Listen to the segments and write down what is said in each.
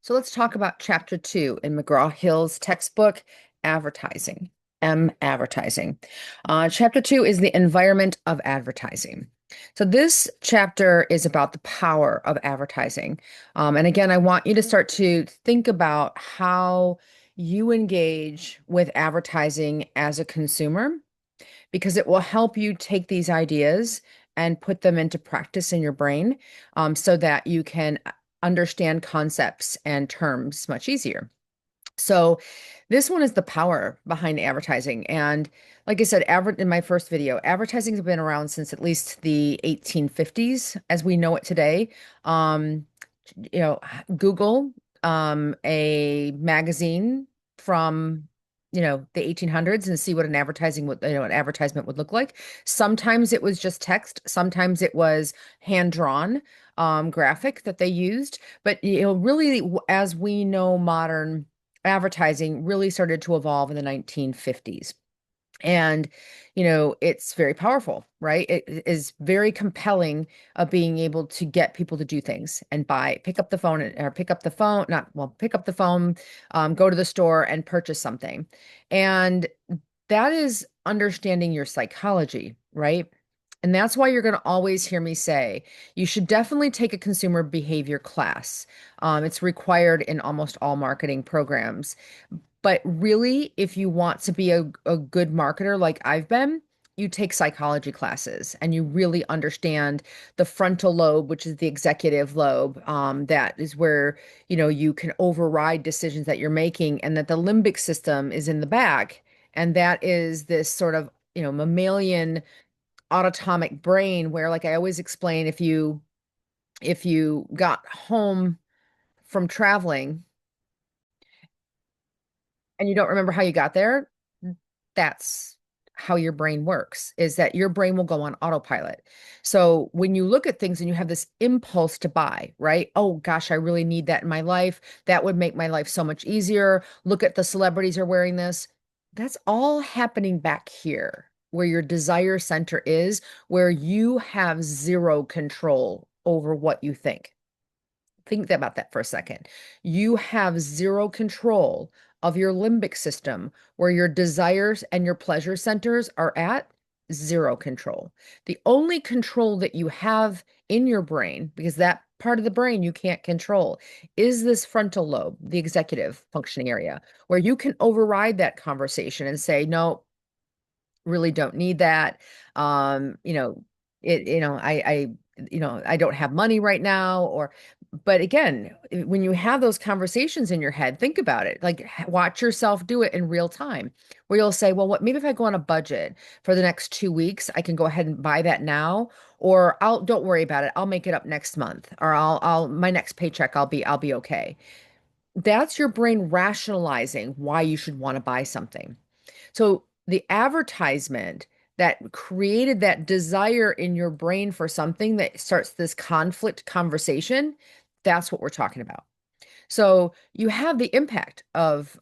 So let's talk about chapter 2 in McGraw-Hill's textbook, Advertising. Advertising. Chapter 2 is the environment of advertising. So this chapter is about the power of advertising. And again, I want you to start to think about how you engage with advertising as a consumer, because it will help you take these ideas and put them into practice in your brain, so that you can understand concepts and terms much easier. So this one is the power behind advertising. And like I said, in my first video, advertising has been around since at least the 1850s as we know it today. Um, you know, Google a magazine from the 1800s and see what an advertisement would look like. Sometimes it was just text, sometimes it was hand drawn graphic that they used, but really, as we know, modern advertising really started to evolve in the 1950s. And, it's very powerful, right? It is very compelling of being able to get people to do things and pick up the phone or pick up the phone, not, well, pick up the phone, go to the store and purchase something. And that is understanding your psychology, right? And that's why you're going to always hear me say you should definitely take a consumer behavior class. It's required in almost all marketing programs. But really, if you want to be a good marketer like I've been, you take psychology classes and you really understand the frontal lobe, which is the executive lobe. That is where, you can override decisions that you're making, and that the limbic system is in the back. And that is this sort of, mammalian autonomic brain where, like I always explain, if you got home from traveling and you don't remember how you got there, that's how your brain works, is that your brain will go on autopilot. So when you look at things and you have this impulse to buy, right? Oh gosh, I really need that in my life. That would make my life so much easier. Look at the celebrities are wearing this. That's all happening back here where your desire center is, where you have zero control over what you think. Think about that for a second. You have zero control of your limbic system, where your desires and your pleasure centers are at. Zero control. The only control that you have in your brain, because that part of the brain you can't control, is this frontal lobe, the executive functioning area, where you can override that conversation and say, no, really don't need that. Um, you know, I don't have money right now. But again, when you have those conversations in your head, think about it. Like, watch yourself do it in real time, where you'll say, well, maybe if I go on a budget for the next 2 weeks, I can go ahead and buy that now, or don't worry about it. I'll make it up next month, or my next paycheck, I'll be okay. That's your brain rationalizing why you should want to buy something. So the advertisement that created that desire in your brain for something that starts this conflict conversation, that's what we're talking about. So you have the impact of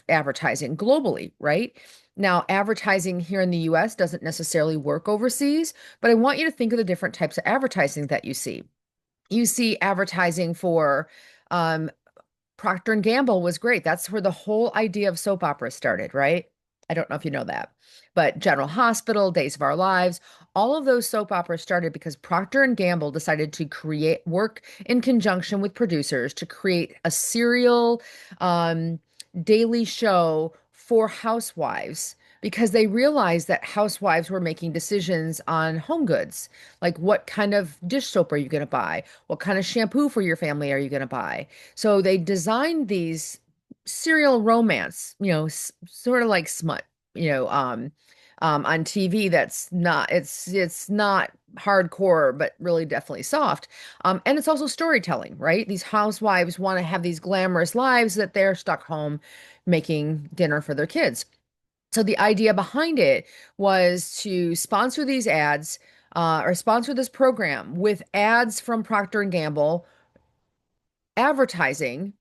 advertising globally, right? Now, advertising here in the US doesn't necessarily work overseas, but I want you to think of the different types of advertising that you see. You see advertising for um, Procter and Gamble was great. That's where the whole idea of soap opera started, right? I don't know if you know that. But General Hospital, Days of Our Lives, all of those soap operas started because Procter and Gamble decided to work in conjunction with producers to create a serial um, daily show for housewives, because they realized that housewives were making decisions on home goods, like what kind of dish soap are you going to buy? What kind of shampoo for your family are you going to buy? So they designed these serial romance, sort of like smut, on TV. It's not hardcore, but really definitely soft. And it's also storytelling, right? These housewives want to have these glamorous lives that they're stuck home making dinner for their kids. So the idea behind it was to sponsor these ads, or sponsor this program with ads from Procter and Gamble advertising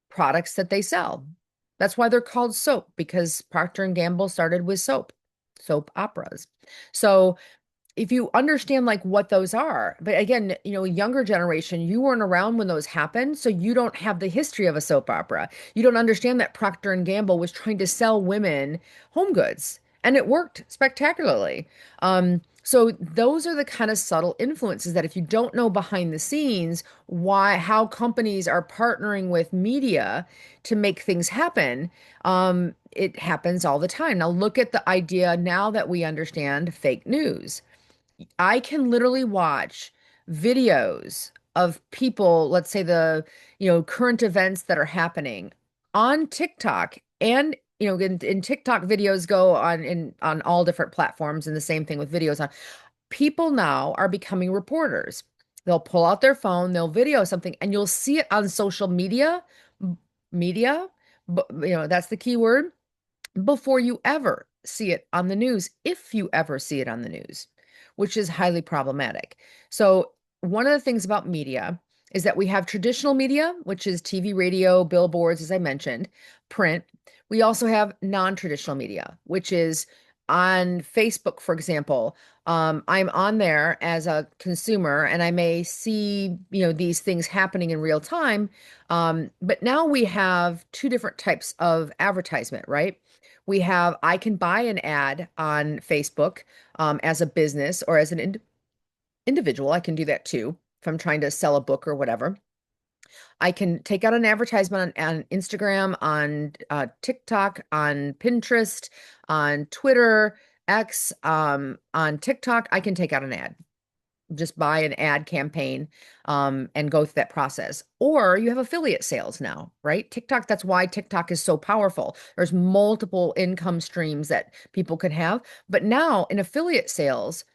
products that they sell. That's why they're called soap, because Procter and Gamble started with soap operas. So if you understand like what those are, but again, younger generation, you weren't around when those happened, so you don't have the history of a soap opera. You don't understand that Procter and Gamble was trying to sell women home goods, and it worked spectacularly. So those are the kind of subtle influences that if you don't know behind the scenes, how companies are partnering with media to make things happen, it happens all the time. Now look at the idea now that we understand fake news. I can literally watch videos of people, let's say current events that are happening on TikTok and in TikTok videos go on all different platforms and the same thing with videos on. People now are becoming reporters. They'll pull out their phone, they'll video something, and you'll see it on social media, but that's the key word before you ever see it on the news, if you ever see it on the news, which is highly problematic. So, one of the things about media is that we have traditional media, which is TV, radio, billboards, as I mentioned, print. We also have non-traditional media, which is on Facebook, for example. I'm on there as a consumer and I may see, these things happening in real time. But now we have two different types of advertisement, right? I can buy an ad on Facebook as a business or as an individual. I can do that too if I'm trying to sell a book or whatever. I can take out an advertisement on Instagram, on TikTok, on Pinterest, on Twitter, X, on TikTok. I can take out an ad, just buy an ad campaign and go through that process. Or you have affiliate sales now, right? TikTok, that's why TikTok is so powerful. There's multiple income streams that people can have. But now in affiliate sales,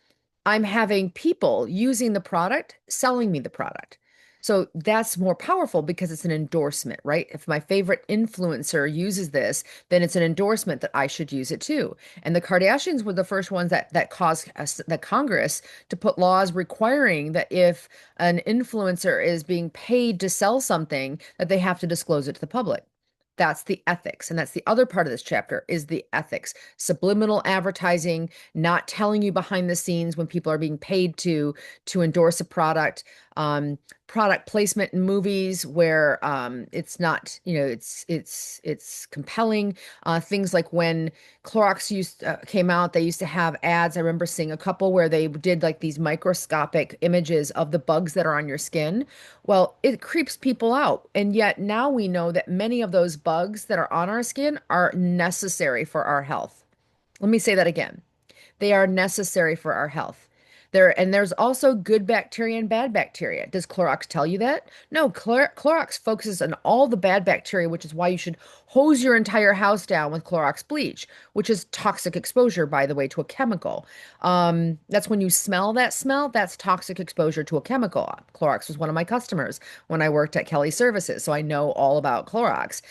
I'm having people using the product, selling me the product. So that's more powerful because it's an endorsement, right? If my favorite influencer uses this, then it's an endorsement that I should use it too. And the Kardashians were the first ones that caused the Congress to put laws requiring that if an influencer is being paid to sell something, that they have to disclose it to the public. That's the ethics. And that's the other part of this chapter is the ethics. Subliminal advertising, not telling you behind the scenes when people are being paid to endorse a product, product placement in movies where it's not, it's compelling. Things like when Clorox came out, they used to have ads. I remember seeing a couple where they did like these microscopic images of the bugs that are on your skin. Well, it creeps people out. And yet now we know that many of those bugs that are on our skin are necessary for our health. Let me say that again. They are necessary for our health. There's also good bacteria and bad bacteria. Does Clorox tell you that? No, Clorox focuses on all the bad bacteria, which is why you should hose your entire house down with Clorox bleach, which is toxic exposure, by the way, to a chemical. That's when you smell that smell, that's toxic exposure to a chemical. Clorox was one of my customers when I worked at Kelly Services, so I know all about Clorox.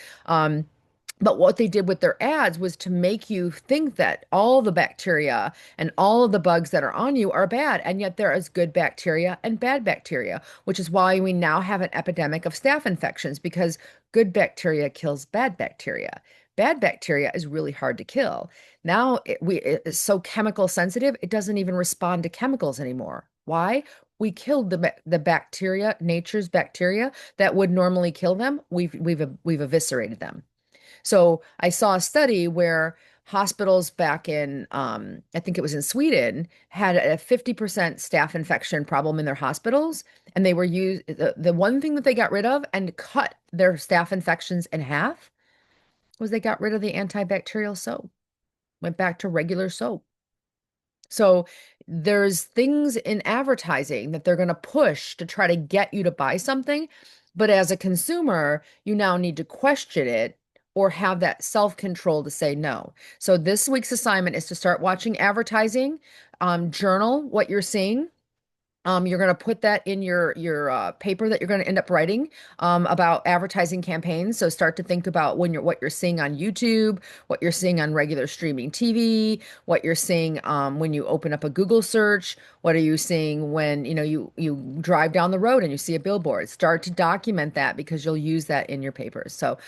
But what they did with their ads was to make you think that all the bacteria and all of the bugs that are on you are bad. And yet there is good bacteria and bad bacteria, which is why we now have an epidemic of staph infections because good bacteria kills bad bacteria. Bad bacteria is really hard to kill. Now it's so chemical sensitive, it doesn't even respond to chemicals anymore. Why? We killed the bacteria, nature's bacteria that would normally kill them. We've eviscerated them. So I saw a study where hospitals back in, I think it was in Sweden, had a 50% staph infection problem in their hospitals. And they were the one thing that they got rid of and cut their staph infections in half was they got rid of the antibacterial soap, went back to regular soap. So there's things in advertising that they're going to push to try to get you to buy something. But as a consumer, you now need to question it or have that self-control to say no. So this week's assignment is to start watching advertising, journal what you're seeing, You're going to put that in your paper that you're going to end up writing about advertising campaigns. So start to think about what you're seeing on YouTube, what you're seeing on regular streaming TV, what you're seeing when you open up a Google search. What are you seeing when you drive down the road and you see a billboard? Start to document that because you'll use that in your papers. So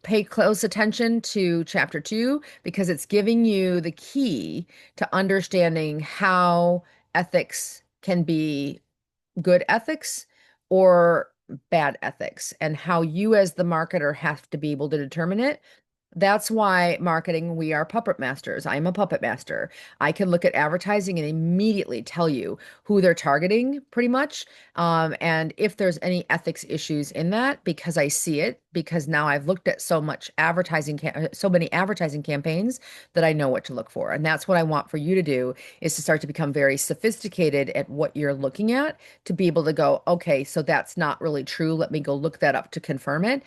pay close attention to chapter 2 because it's giving you the key to understanding how ethics can be good ethics or bad ethics, and how you as the marketer have to be able to determine it. That's why marketing, we are puppet masters. I'm a puppet master. I can look at advertising and immediately tell you who they're targeting, pretty much. And if there's any ethics issues in that, because I see it, because now I've looked at so many advertising campaigns that I know what to look for. And that's what I want for you to do is to start to become very sophisticated at what you're looking at to be able to go, okay, so that's not really true. Let me go look that up to confirm it.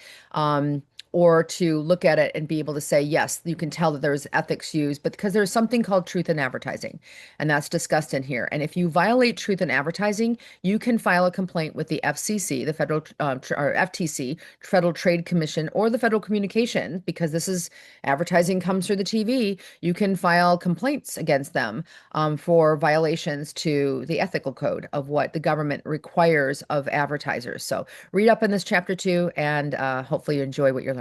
Or to look at it and be able to say, yes, you can tell that there's ethics used, but because there's something called truth in advertising, and that's discussed in here. And if you violate truth in advertising, you can file a complaint with the FCC, the Federal or FTC, Federal Trade Commission, or the Federal Communication, because this is advertising comes through the TV. You can file complaints against them for violations to the ethical code of what the government requires of advertisers. So read up in this chapter 2, and hopefully you enjoy what you're learning.